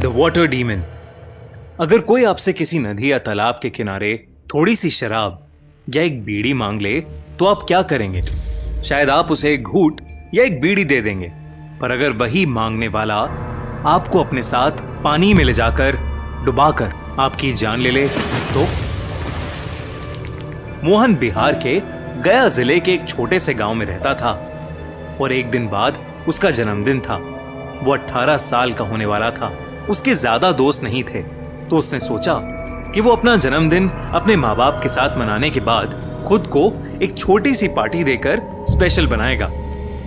The water demon. अगर कोई आपसे किसी नदी या तालाब के किनारे थोड़ी सी शराब या एक बीड़ी मांग ले तो आप क्या करेंगे? शायद आप उसे एक घूंट या एक बीड़ी दे देंगे, पर अगर वही मांगने वाला आपको अपने साथ पानी में ले जाकर डुबाकर आपकी जान ले ले तो? मोहन बिहार के गया जिले के एक छोटे से गांव में रहता था और एक दिन बाद उसका जन्मदिन था। वो 18 साल का होने वाला था। उसके ज्यादा दोस्त नहीं थे, तो उसने सोचा कि वो अपना जन्मदिन अपने माँ बाप के साथ मनाने के बाद खुद को एक छोटी सी पार्टी देकर स्पेशल बनाएगा।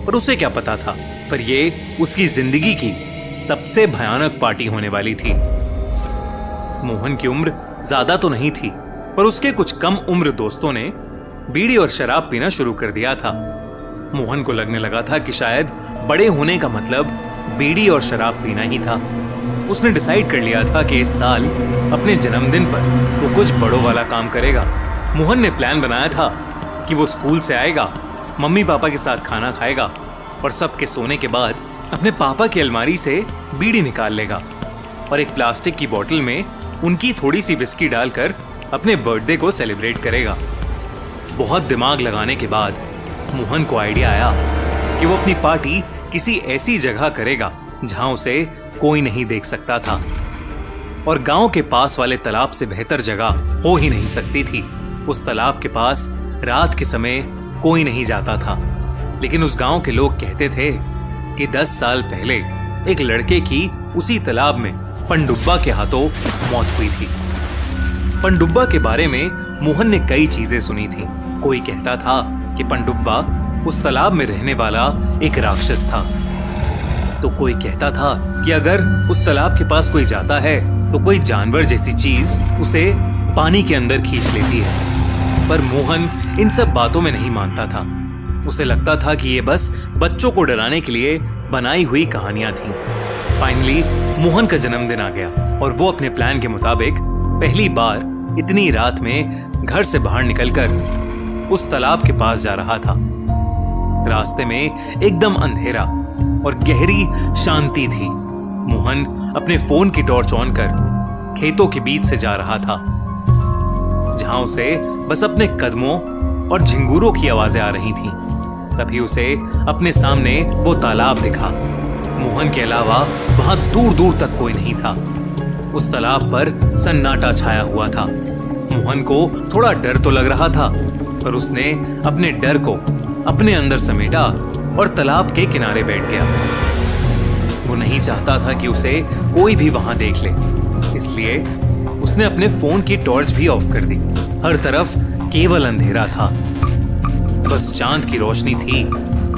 पर उसे क्या पता था, पर ये उसकी जिंदगी की सबसे भयानक पार्टी होने वाली थी। मोहन की उम्र ज्यादा तो नहीं थी, पर उसके कुछ कम उम्र दोस्तों ने बीड़ी और शराब पीना शुरू कर दिया था। मोहन को लगने लगा था कि शायद बड़े होने का मतलब बीड़ी और शराब पीना ही था। उसने डिसाइड कर लिया था कि इस साल अपने जन्मदिन पर वो कुछ बड़ों वाला काम करेगा। मोहन ने प्लान बनाया था कि वो स्कूल से आएगा, मम्मी पापा के साथ खाना खाएगा और सबके सोने के बाद अपने पापा की अलमारी से बीड़ी निकाल लेगा और एक प्लास्टिक की बोतल में उनकी थोड़ी सी विस्की डालकर अपने बर्थडे को सेलिब्रेट करेगा। बहुत दिमाग लगाने के बाद मोहन को आइडिया आया कि वो अपनी पार्टी किसी ऐसी जगह करेगा जहां उसे कोई नहीं देख सकता था, और गांव के पास वाले तालाब से बेहतर जगह हो ही नहीं सकती थी। उस तालाब के पास रात के समय कोई नहीं जाता था, लेकिन उस गांव के लोग कहते थे कि 10 साल पहले एक लड़के की उसी तालाब में पनडुब्बा के हाथों मौत हुई थी। पनडुब्बा के बारे में मोहन ने कई चीजें सुनी थी। कोई कहता था कि पनडुब्बा उस तालाब में रहने वाला एक राक्षस था, तो कोई कहता था कि अगर उस तालाब के पास कोई जाता है तो कोई जानवर जैसी चीज उसे पानी के अंदर खींच लेती है। पर मोहन इन सब बातों में नहीं मानता था। उसे लगता था कि ये बस बच्चों को डराने के लिए बनाई हुई कहानियां थीं। फाइनली मोहन का जन्मदिन आ गया और वो अपने प्लान के मुताबिक पहली बार इतनी रात में घर से बाहर निकलकर उस तालाब के पास जा रहा था। रास्ते में एकदम अंधेरा और गहरी शांति थी। मोहन अपने फोन की टॉर्च ऑन कर खेतों के बीच से जा रहा था, जहां उसे बस अपने कदमों और झिंगुरों की आवाजें आ रही थीं। तभी उसे अपने सामने वो तालाब दिखा। मोहन के अलावा वहां दूर दूर तक कोई नहीं था। उस तालाब पर सन्नाटा छाया हुआ था। मोहन को थोड़ा डर तो लग रहा था, पर उसने अपने डर को अपने अंदर समेटा और तालाब के किनारे बैठ गया। वो नहीं चाहता था कि उसे कोई भी वहां देख ले, इसलिए उसने अपने फोन की टॉर्च भी ऑफ कर दी। हर तरफ केवल अंधेरा था, बस चांद की रोशनी थी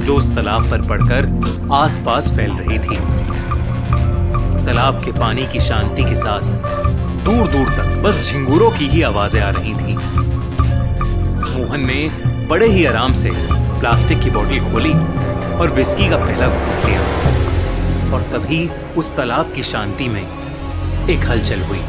जो उस तालाब पर पड़कर आसपास फैल रही थी। तालाब के पानी की शांति के साथ दूर दूर तक बस झिंगुरों की ही आवाजें आ रही थी। मोहन ने बड़े ही आराम से प्लास्टिक की बोतल खोली और विस्की का पहला घूंट लिया, और तभी उस तालाब की शांति में एक हलचल हुई।